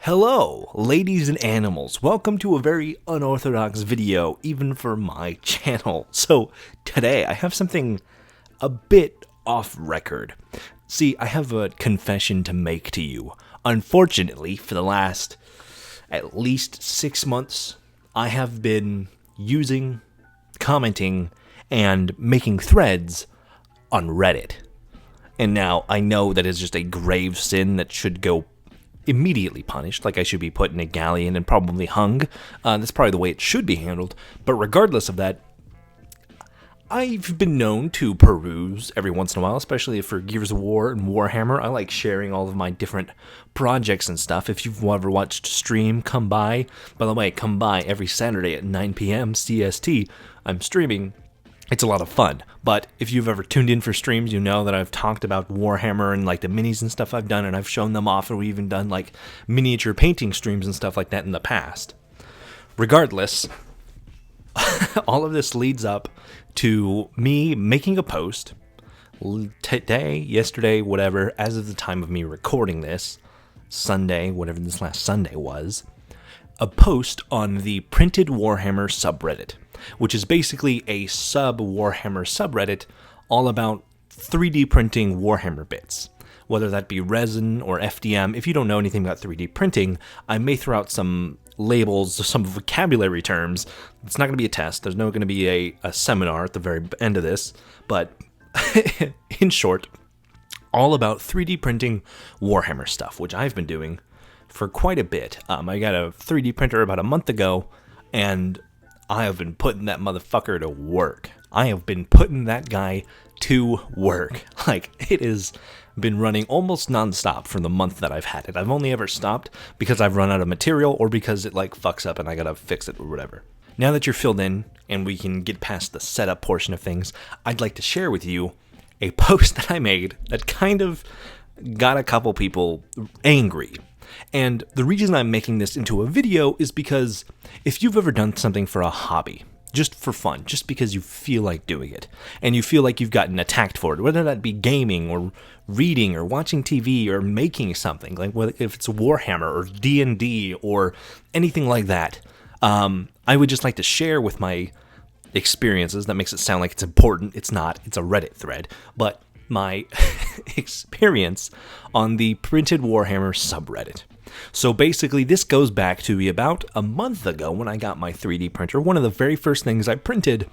Hello, ladies and animals. Welcome to a very unorthodox video, even for my channel. So, today I have something a bit off record. See, I have a confession to make to you. Unfortunately, for the last at least 6 months, I have been using, commenting, and making threads on Reddit. And now I know that is just a grave sin that should go immediately punished, like I should be put in a galleon and probably hung. That's probably the way it should be handled. But regardless of that, I've been known to peruse every once in a while, especially for Gears of War and Warhammer. I like sharing all of my different projects and stuff. If you've ever watched stream, come by. By the way, come by every Saturday at 9 p.m. CST. I'm streaming. It's a lot of fun, but if you've ever tuned in for streams, you know that I've talked about Warhammer and like the minis and stuff I've done, and I've shown them off, and we've even done like miniature painting streams and stuff like that in the past. Regardless, all of this leads up to me making a post today, yesterday, whatever, as of the time of me recording this, Sunday, whatever this last Sunday was, a post on the Printed Warhammer subreddit, which is basically a sub-Warhammer subreddit all about 3D printing Warhammer bits, whether that be resin or FDM. If you don't know anything about 3D printing, I may throw out some labels, some vocabulary terms. It's not going to be a test. There's no going to be a seminar at the very end of this, but in short, all about 3D printing Warhammer stuff, which I've been doing for quite a bit. I got a 3D printer about a month ago, and I have been putting that motherfucker to work. I have been putting that guy to work. Like, it has been running almost nonstop for the month that I've had it. I've only ever stopped because I've run out of material or because it like fucks up and I gotta fix it or whatever. Now that you're filled in and we can get past the setup portion of things, I'd like to share with you a post that I made that kind of got a couple people angry. And the reason I'm making this into a video is because if you've ever done something for a hobby, just for fun, just because you feel like doing it, and you feel like you've gotten attacked for it, whether that be gaming or reading or watching TV or making something, like if it's Warhammer or D&D or anything like that, I would just like to share with my experiences. That makes it sound like it's important. It's not. It's a Reddit thread. But my experience on the Printed Warhammer subreddit. So basically, this goes back to about a month ago when I got my 3D printer. One of the very first things I printed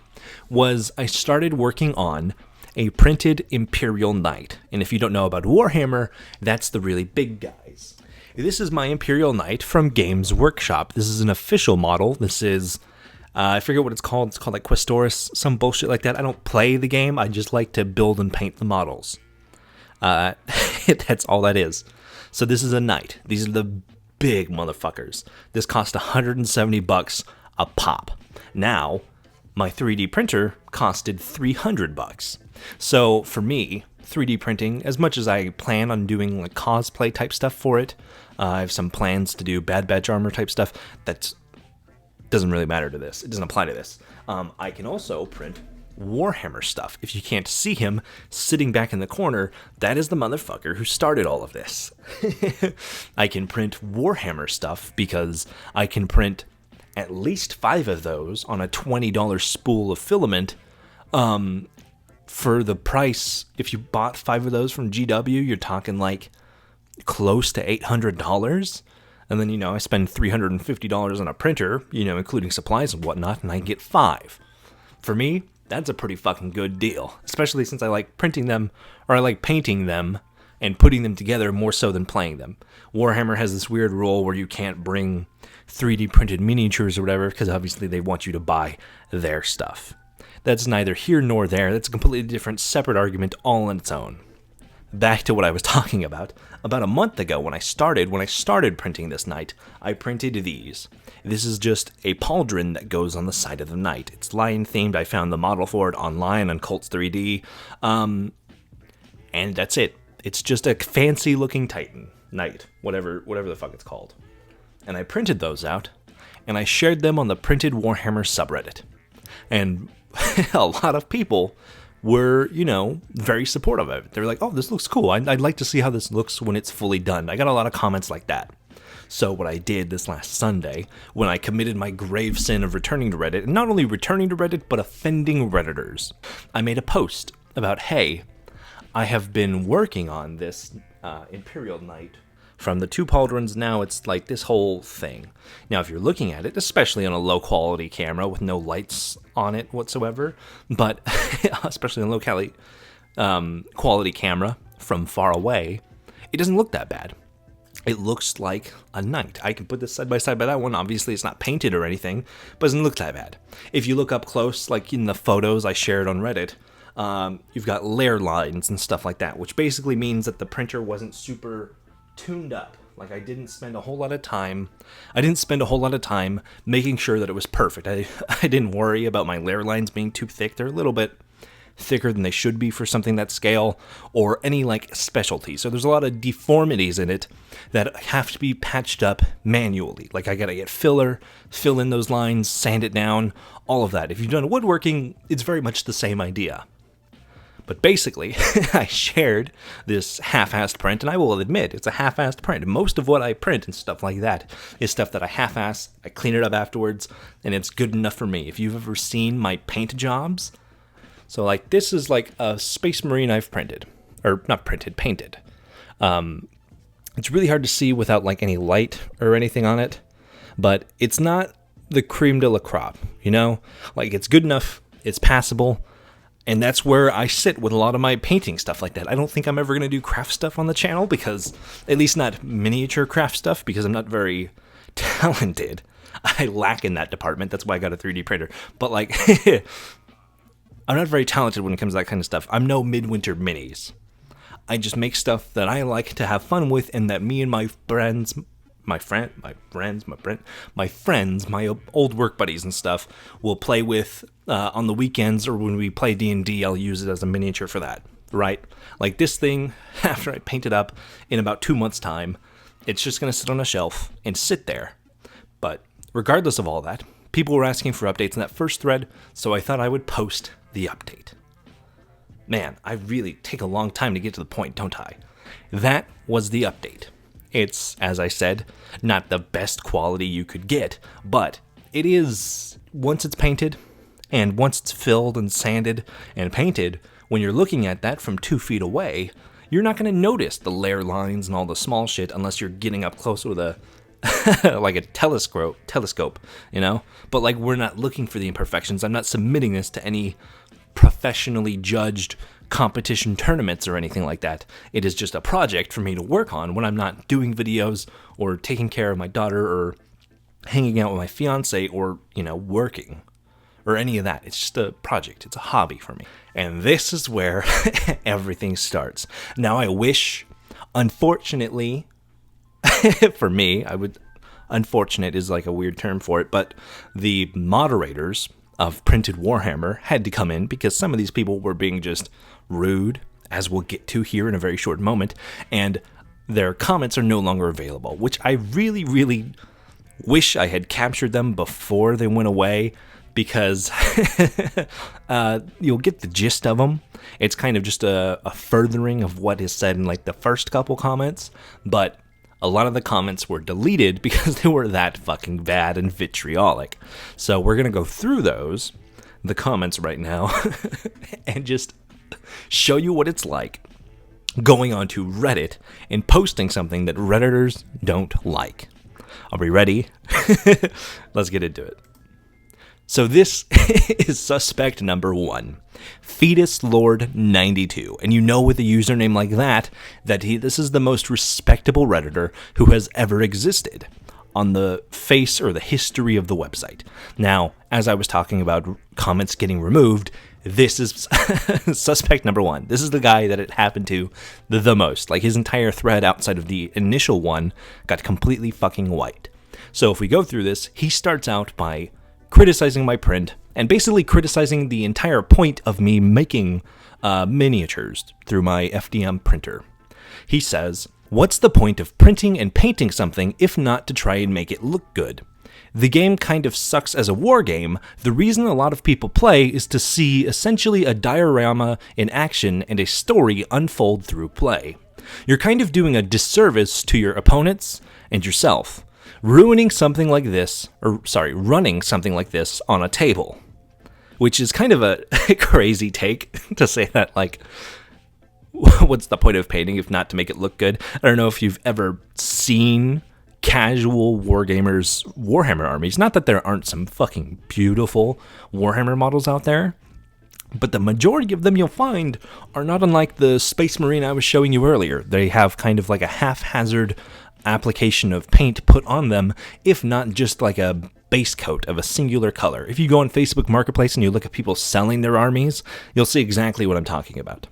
was I started working on a printed Imperial Knight. And if you don't know about Warhammer, that's the really big guys. This is my Imperial Knight from Games Workshop. This is an official model. This is I forget what it's called. It's called like Questoris, some bullshit like that. I don't play the game. I just like to build and paint the models. That's all that is. So this is a knight. These are the big motherfuckers. This cost $170 a pop. Now, my 3D printer costed $300. So for me, 3D printing, as much as I plan on doing like cosplay type stuff for it, I have some plans to do Bad Batch armor type stuff. That doesn't really matter to this. It doesn't apply to this. I can also print Warhammer stuff. If you can't see him sitting back in the corner, that is the motherfucker who started all of this. I can print Warhammer stuff because I can print at least 5 of those on a $20 spool of filament. For the price, if you bought 5 of those from GW, you're talking like close to $800. And then, I spend $350 on a printer, including supplies and whatnot, and I get 5. For me, that's a pretty fucking good deal, especially since I like printing them, or I like painting them and putting them together more so than playing them. Warhammer has this weird rule where you can't bring 3D printed miniatures or whatever, because obviously they want you to buy their stuff. That's neither here nor there. That's a completely different, separate argument all on its own. Back to what I was talking about. About a month ago when I started printing this knight, I printed these. This is just a pauldron that goes on the side of the knight. It's lion themed. I found the model for it online on Colts 3D. And that's it. It's just a fancy looking Titan knight, whatever the fuck it's called. And I printed those out, and I shared them on the Printed Warhammer subreddit. And a lot of people were, very supportive of it. They were like, oh, this looks cool. I'd like to see how this looks when it's fully done. I got a lot of comments like that. So what I did this last Sunday, when I committed my grave sin of returning to Reddit, and not only returning to Reddit, but offending Redditors, I made a post about, hey, I have been working on this Imperial Knight from the 2 pauldrons. Now it's like this whole thing. Now, if you're looking at it, especially on a low quality camera with no lights on it whatsoever, but especially on a low quality camera from far away, it doesn't look that bad. It looks like a knight. I can put this side by side by that one. Obviously, it's not painted or anything, but it doesn't look that bad. If you look up close, like in the photos I shared on Reddit, you've got layer lines and stuff like that, which basically means that the printer wasn't super tuned up. Like, I didn't spend a whole lot of time making sure that it was perfect. I didn't worry about my layer lines being too thick. They're a little bit thicker than they should be for something that scale, or any like specialty. So there's a lot of deformities in it that have to be patched up manually. Like, I gotta get filler, fill in those lines, sand it down, all of that. If you've done woodworking, it's very much the same idea. But basically, I shared this half-assed print, and I will admit, it's a half-assed print. Most of what I print and stuff like that is stuff that I half-ass, I clean it up afterwards, and it's good enough for me. If you've ever seen my paint jobs, so like this is like a Space Marine I've printed. Or not printed, painted. It's really hard to see without like any light or anything on it, but it's not the creme de la crop, you know? Like, it's good enough, it's passable, and that's where I sit with a lot of my painting stuff like that. I don't think I'm ever going to do craft stuff on the channel, because, at least not miniature craft stuff, because I'm not very talented. I lack in that department. That's why I got a 3D printer. But, like, I'm not very talented when it comes to that kind of stuff. I'm no Midwinter Minis. I just make stuff that I like to have fun with, and that me and my friends, my old work buddies and stuff, will play with on the weekends, or when we play D&D, I'll use it as a miniature for that, right? Like this thing, after I paint it up in about 2 months' time, it's just going to sit on a shelf and sit there. But regardless of all that, people were asking for updates in that first thread, so I thought I would post the update. Man, I really take a long time to get to the point, don't I? That was the update. It's, as I said, not the best quality you could get, but it is, once it's painted, and once it's filled and sanded and painted, when you're looking at that from 2 feet away, you're not going to notice the layer lines and all the small shit unless you're getting up close with a like a telescope, you know? But like, we're not looking for the imperfections. I'm not submitting this to any professionally judged competition tournaments or anything like that. It is just a project for me to work on when I'm not doing videos or taking care of my daughter or hanging out with my fiance or, you know, working or any of that. It's just a project. It's a hobby for me. And this is where everything starts. Now, I wish, unfortunately, for me, unfortunate is like a weird term for it, but the moderators of Printed Warhammer had to come in because some of these people were being just rude, as we'll get to here in a very short moment, and their comments are no longer available, which I really, really wish I had captured them before they went away, because you'll get the gist of them. It's kind of just a furthering of what is said in like the first couple comments, but a lot of the comments were deleted because they were that fucking bad and vitriolic. So we're going to go through the comments right now, and just show you what it's like going onto Reddit and posting something that Redditors don't like. Are we ready? Let's get into it. So this is suspect number 1, Fetus Lord 92, and you know with a username like that this is the most respectable Redditor who has ever existed on the face or the history of the website. Now, as I was talking about comments getting removed, this is suspect number 1. This is the guy that it happened to the most. Like, his entire thread outside of the initial one got completely fucking wiped. So if we go through this, he starts out by criticizing my print, and basically criticizing the entire point of me making miniatures through my FDM printer. He says, "What's the point of printing and painting something if not to try and make it look good? The game kind of sucks as a war game. The reason a lot of people play is to see essentially a diorama in action and a story unfold through play. You're kind of doing a disservice to your opponents and yourself, running something like this on a table, which is kind of a crazy take to say that, like, what's the point of painting if not to make it look good? I don't know if you've ever seen casual wargamers' Warhammer armies. Not that there aren't some fucking beautiful Warhammer models out there, but the majority of them you'll find are not unlike the Space Marine I was showing you earlier. They have kind of like a haphazard application of paint put on them, if not just like a base coat of a singular color. If you go on Facebook Marketplace and you look at people selling their armies, you'll see exactly what I'm talking about.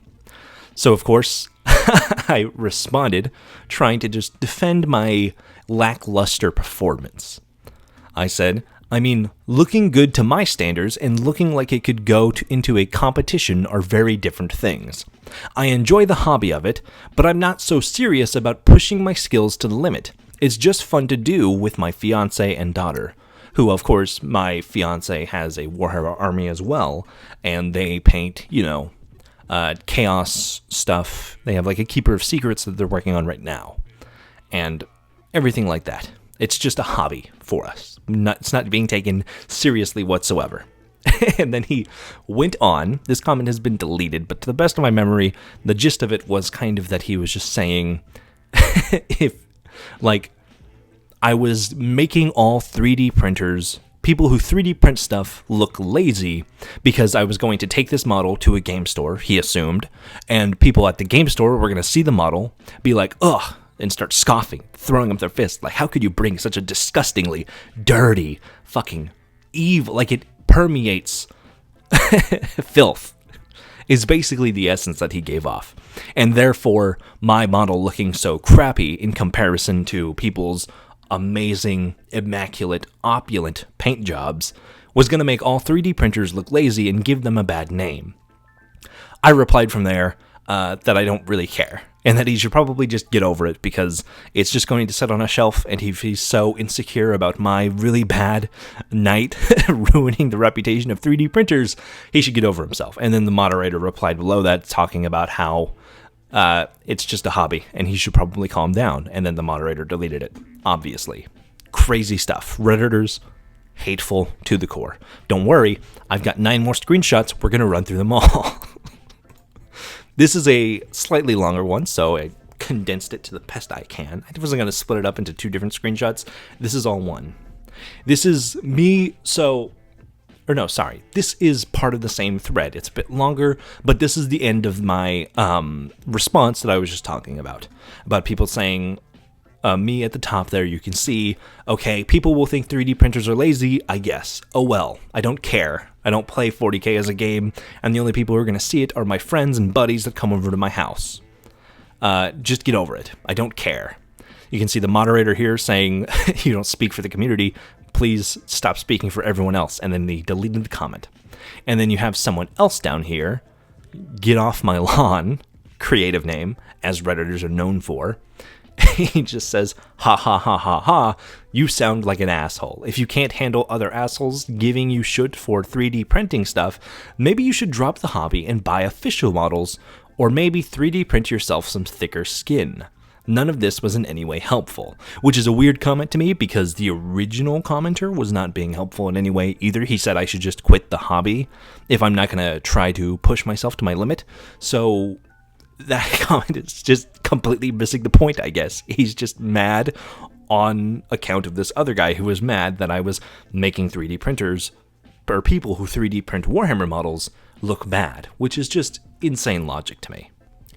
So, of course, I responded, trying to just defend my lackluster performance. I said, I mean, looking good to my standards and looking like it could go into a competition are very different things. I enjoy the hobby of it, but I'm not so serious about pushing my skills to the limit. It's just fun to do with my fiance and daughter, who, of course, my fiance has a Warhammer army as well, and they paint, chaos stuff. They have like a Keeper of Secrets that they're working on right now, and everything like that. It's just a hobby for us. It's not being taken seriously whatsoever. And then he went on. This comment has been deleted, but to the best of my memory, the gist of it was kind of that he was just saying, if, like, I was making all 3D printers, people who 3D print stuff, look lazy because I was going to take this model to a game store, he assumed, and people at the game store were going to see the model, be like, ugh, and start scoffing, throwing up their fists. Like, how could you bring such a disgustingly dirty, fucking evil, like it permeates filth, is basically the essence that he gave off. And therefore, my model looking so crappy in comparison to people's amazing, immaculate, opulent paint jobs was going to make all 3D printers look lazy and give them a bad name. I replied from there that I don't really care, and that he should probably just get over it because it's just going to sit on a shelf, and if he's so insecure about my really bad night ruining the reputation of 3D printers, he should get over himself. And then the moderator replied below that, talking about how it's just a hobby, and he should probably calm down, and then the moderator deleted it, obviously. Crazy stuff. Redditors, hateful to the core. Don't worry, I've got 9 more screenshots, we're going to run through them all. This is a slightly longer one, so I condensed it to the best I can. I wasn't going to split it up into 2 different screenshots. This is all one. This is me, this is part of the same thread. It's a bit longer, but this is the end of my response that I was just talking about people saying, me at the top there, you can see, okay, people will think 3D printers are lazy, I guess. Oh well, I don't care. I don't play 40K as a game, and the only people who are going to see it are my friends and buddies that come over to my house. Just get over it. I don't care. You can see the moderator here saying, you don't speak for the community, please stop speaking for everyone else, and then they deleted the comment. And then you have someone else down here, get off my lawn, creative name, as Redditors are known for. He just says, ha ha ha ha ha, you sound like an asshole. If you can't handle other assholes giving you shit for 3D printing stuff, maybe you should drop the hobby and buy official models, or maybe 3D print yourself some thicker skin. None of this was in any way helpful, which is a weird comment to me because the original commenter was not being helpful in any way either. He said I should just quit the hobby if I'm not going to try to push myself to my limit. So that comment is just completely missing the point, I guess. He's just mad on account of this other guy who was mad that I was making 3D printers, or people who 3D print Warhammer models, look bad, which is just insane logic to me.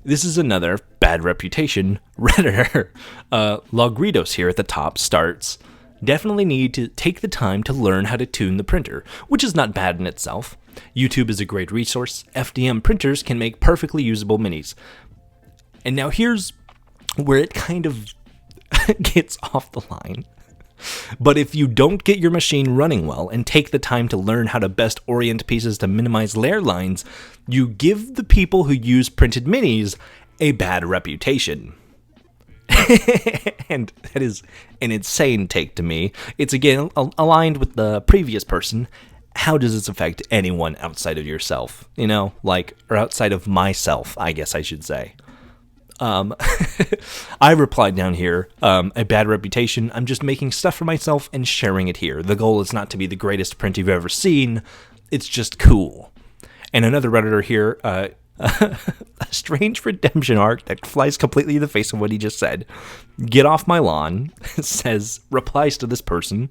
This is another bad reputation Redditor. Logritos here at the top starts, definitely need to take the time to learn how to tune the printer, which is not bad in itself. YouTube is a great resource. FDM printers can make perfectly usable minis. And now here's where it kind of gets off the line. But if you don't get your machine running well and take the time to learn how to best orient pieces to minimize layer lines, you give the people who use printed minis a bad reputation. And that is an insane take to me. It's again aligned with the previous person. How does this affect anyone outside of yourself? Or outside of myself, I guess I should say. I replied down here, a bad reputation. I'm just making stuff for myself and sharing it here. The goal is not to be the greatest print you've ever seen. It's just cool. And another Redditor here, a strange redemption arc that flies completely in the face of what he just said. Get off my lawn, replies to this person,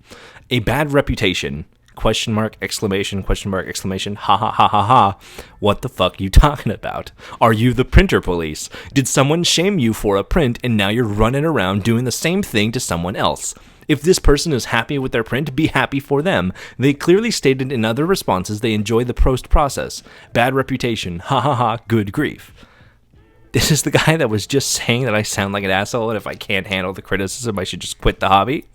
a bad reputation, question mark, exclamation, ha ha ha ha ha. What the fuck are you talking about? Are you the printer police? Did someone shame you for a print and now you're running around doing the same thing to someone else? If this person is happy with their print, be happy for them. They clearly stated in other responses they enjoy the post process. Bad reputation, ha ha ha, good grief. This is the guy that was just saying that I sound like an asshole and if I can't handle the criticism, I should just quit the hobby.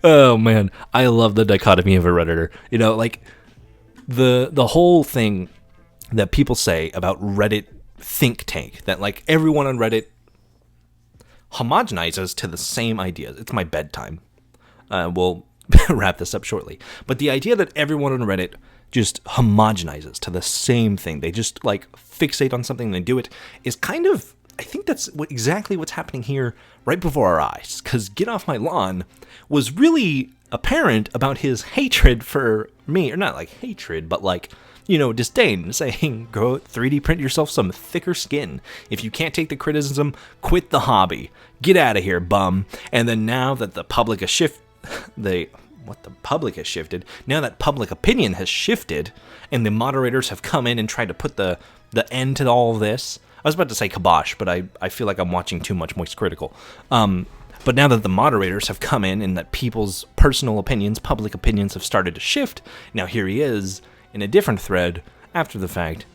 Oh man, I love the dichotomy of a Redditor. You know, like the whole thing that people say about Reddit think tank, that like everyone on Reddit homogenizes to the same ideas. It's my bedtime. We'll wrap this up shortly. But the idea that everyone on Reddit just homogenizes to the same thing, they just like fixate on something and they do it, is kind of, I think that's exactly what's happening here right before our eyes. Because Get Off My Lawn was really apparent about his hatred for me, or not like hatred, but like, you know, disdain, saying, go 3D print yourself some thicker skin. If you can't take the criticism, quit the hobby. Get out of here, bum. And then now that the public has shifted, now that public opinion has shifted, and the moderators have come in and tried to put the end to all of this. I was about to say kibosh, but I feel like I'm watching too much Moist Critical. But now that the moderators have come in and that people's personal opinions, public opinions have started to shift, now here he is in a different thread after the fact,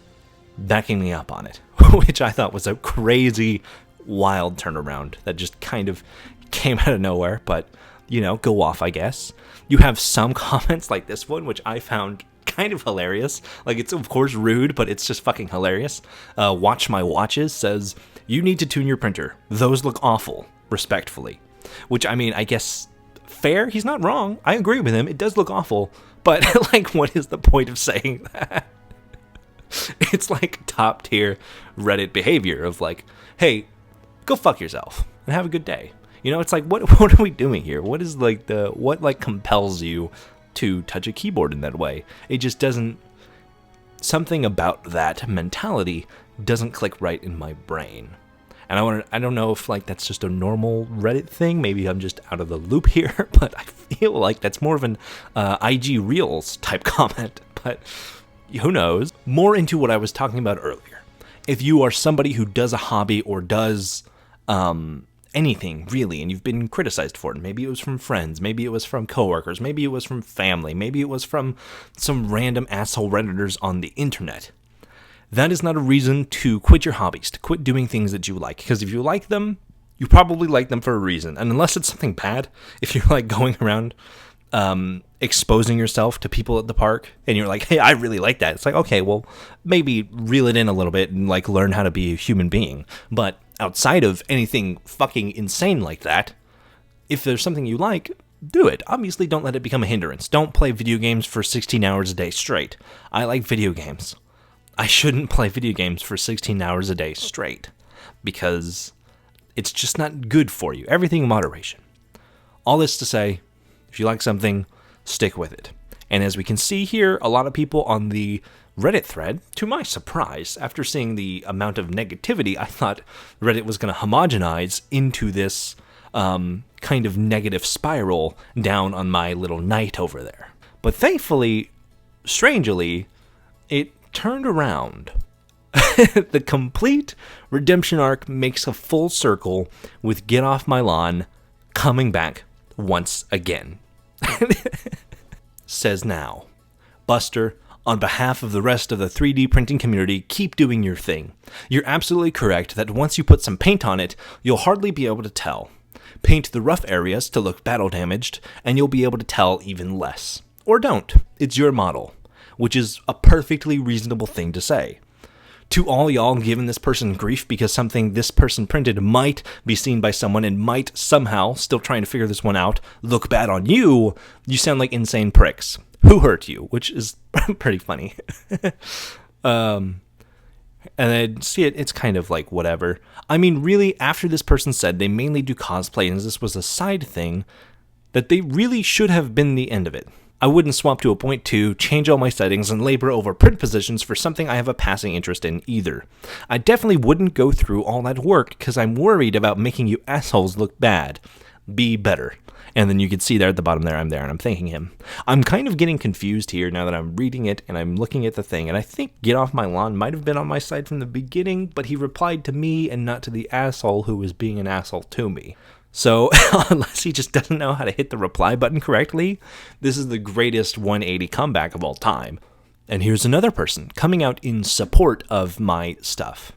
backing me up on it, which I thought was a crazy, wild turnaround that just kind of came out of nowhere, but, you know, go off, I guess. You have some comments like this one, which I found kind of hilarious. Like, it's of course rude, but it's just fucking hilarious. Watch My Watches says, you need to tune your printer. Those look awful, respectfully. Which, I mean, I guess fair. He's not wrong. I agree with him. It does look awful. But, like, what is the point of saying that? It's like top tier Reddit behavior of like, hey, go fuck yourself and have a good day. You know, it's like, what are we doing here? What is like what compels you to touch a keyboard in that way? It just doesn't, something about that mentality doesn't click right in my brain. And I don't know if like that's just a normal Reddit thing. Maybe I'm just out of the loop here, but I feel like that's more of an IG Reels type comment. But who knows? More into what I was talking about earlier. If you are somebody who does a hobby or does anything really, and you've been criticized for it, maybe it was from friends, maybe it was from coworkers, maybe it was from family, maybe it was from some random asshole Redditors on the internet. That is not a reason to quit your hobbies, to quit doing things that you like. Because if you like them, you probably like them for a reason. And unless it's something bad, if you're like going around exposing yourself to people at the park and you're like, hey, I really like that. It's like, okay, well, maybe reel it in a little bit and like learn how to be a human being. But outside of anything fucking insane like that, if there's something you like, do it. Obviously, don't let it become a hindrance. Don't play video games for 16 hours a day straight. I like video games. I shouldn't play video games for 16 hours a day straight because it's just not good for you. Everything in moderation. All this to say, if you like something, stick with it. And as we can see here, a lot of people on the Reddit thread, to my surprise, after seeing the amount of negativity, I thought Reddit was going to homogenize into this kind of negative spiral down on my little night over there. But thankfully, strangely, it turned around. The complete redemption arc makes a full circle with Get Off My Lawn coming back once again. Says now, Buster, on behalf of the rest of the 3D printing community, keep doing your thing. You're absolutely correct that once you put some paint on it, you'll hardly be able to tell. Paint the rough areas to look battle damaged, and you'll be able to tell even less. Or don't. It's your model. Which is a perfectly reasonable thing to say. To all y'all giving this person grief because something this person printed might be seen by someone and might somehow, still trying to figure this one out, look bad on you, you sound like insane pricks. Who hurt you? Which is pretty funny. And then see it, it's kind of like whatever. I mean, really, after this person said they mainly do cosplay and this was a side thing, that they really should have been the end of it. I wouldn't swap to a point 2, change all my settings, and labor over print positions for something I have a passing interest in either. I definitely wouldn't go through all that work because I'm worried about making you assholes look bad. Be better. And then you can see there at the bottom there, I'm there, and I'm thanking him. I'm kind of getting confused here now that I'm reading it and I'm looking at the thing, and I think Get Off My Lawn might have been on my side from the beginning, but he replied to me and not to the asshole who was being an asshole to me. So, unless he just doesn't know how to hit the reply button correctly, this is the greatest 180 comeback of all time. And here's another person coming out in support of my stuff.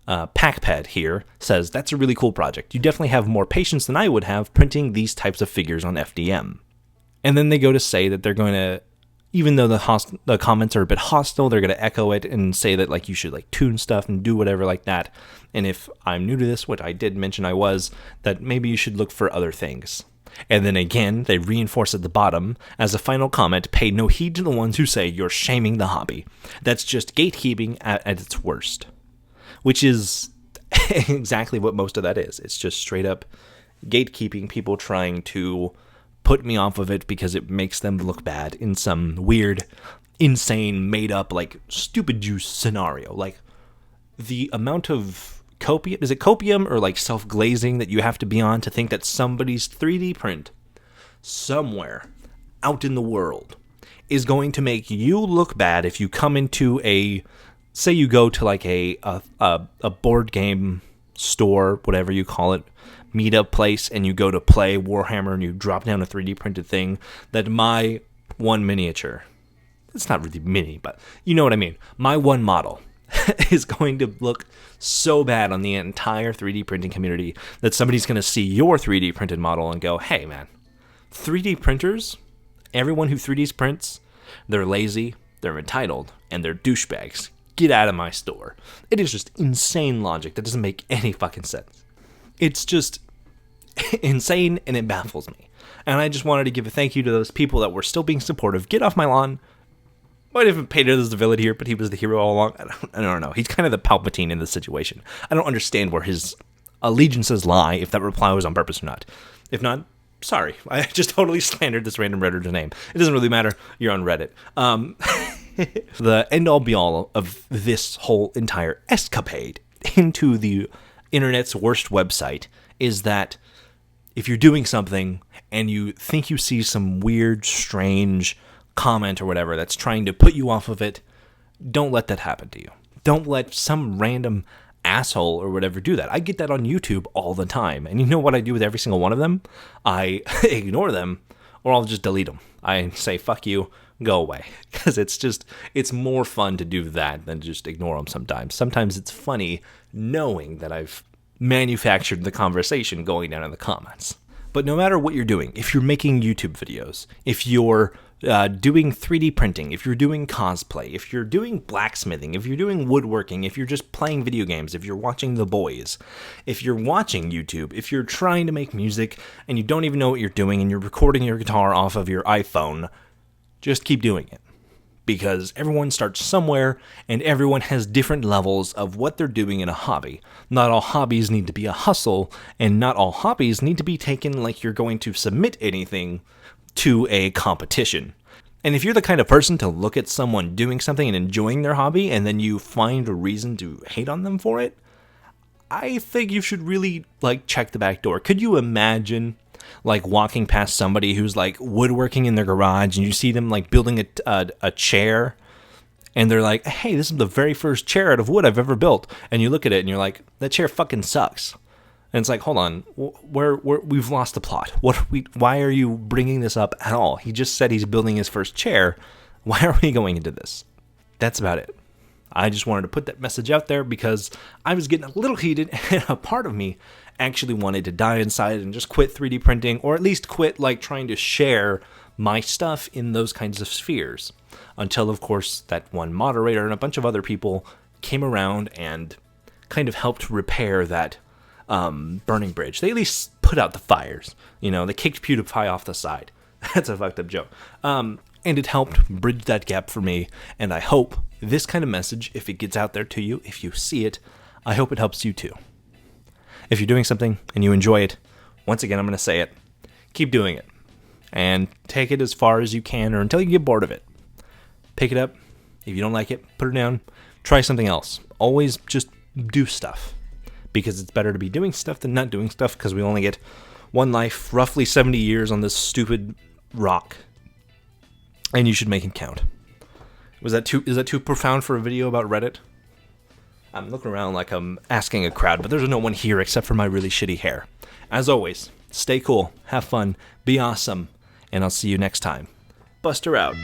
Packpad here says, that's a really cool project. You definitely have more patience than I would have printing these types of figures on FDM. And then they go to say that they're going to, even though the comments are a bit hostile, they're going to echo it and say that like you should like tune stuff and do whatever like that. And if I'm new to this, which I did mention I was, that maybe you should look for other things. And then again, they reinforce at the bottom, as a final comment, pay no heed to the ones who say you're shaming the hobby. That's just gatekeeping at its worst. Which is exactly what most of that is. It's just straight up gatekeeping, people trying to put me off of it because it makes them look bad in some weird, insane, made up, like, stupid juice scenario. Like, the amount of copium, is it copium or like self-glazing that you have to be on to think that somebody's 3D print somewhere out in the world is going to make you look bad if you come into a, say you go to like a board game store, whatever you call it, meetup place, and you go to play Warhammer and you drop down a 3D printed thing, that my one miniature, it's not really mini, but you know what I mean, my one model is going to look so bad on the entire 3D printing community that somebody's going to see your 3D printed model and go, hey man, 3D printers, everyone who 3D prints, they're lazy, they're entitled, and they're douchebags. Get out of my store. It is just insane logic that doesn't make any fucking sense. It's just insane, and it baffles me. And I just wanted to give a thank you to those people that were still being supportive. Get Off My Lawn. Might have painted as the villain here, but he was the hero all along. I don't know. He's kind of the Palpatine in this situation. I don't understand where his allegiances lie, if that reply was on purpose or not. If not, sorry. I just totally slandered this random Redditor's name. It doesn't really matter. You're on Reddit. The end-all be-all of this whole entire escapade into the internet's worst website is that if you're doing something and you think you see some weird, strange comment or whatever that's trying to put you off of it, don't let that happen to you. Don't let some random asshole or whatever do that. I get that on YouTube all the time. And you know what I do with every single one of them? I ignore them, or I'll just delete them. I say, fuck you, go away. Because it's more fun to do that than just ignore them sometimes. Sometimes it's funny knowing that I've manufactured the conversation going down in the comments. But no matter what you're doing, if you're making YouTube videos, if you're doing 3D printing, if you're doing cosplay, if you're doing blacksmithing, if you're doing woodworking, if you're just playing video games, if you're watching The Boys, if you're watching YouTube, if you're trying to make music and you don't even know what you're doing and you're recording your guitar off of your iPhone, just keep doing it. Because everyone starts somewhere and everyone has different levels of what they're doing in a hobby. Not all hobbies need to be a hustle, and not all hobbies need to be taken like you're going to submit anything to a competition. And if you're the kind of person to look at someone doing something and enjoying their hobby and then you find a reason to hate on them for it, I think you should really check the back door. Could you imagine walking past somebody who's woodworking in their garage and you see them building a chair and they're like, hey, this is the very first chair out of wood I've ever built, and you look at it and you're like, that chair fucking sucks. And it's like, hold on, we've lost the plot. Why are you bringing this up at all? He just said he's building his first chair. Why are we going into this? That's about it. I just wanted to put that message out there because I was getting a little heated, and a part of me actually wanted to die inside and just quit 3D printing, or at least quit trying to share my stuff in those kinds of spheres. Until, of course, that one moderator and a bunch of other people came around and kind of helped repair that burning bridge. They at least put out the fires. They kicked PewDiePie off the side. That's a fucked up joke. and it helped bridge that gap for me, and I hope this kind of message, if it gets out there to you, if you see it, I hope it helps you too. If you're doing something and you enjoy it, once again, I'm going to say it, keep doing it, and take it as far as you can or until you get bored of it. Pick it up. If you don't like it, put it down. Try something else. Always just do stuff, because it's better to be doing stuff than not doing stuff, because we only get one life, roughly 70 years on this stupid rock, and you should make it count. Is that too profound for a video about Reddit? I'm looking around like I'm asking a crowd, but there's no one here except for my really shitty hair. As always, stay cool, have fun, be awesome, and I'll see you next time. Buster out.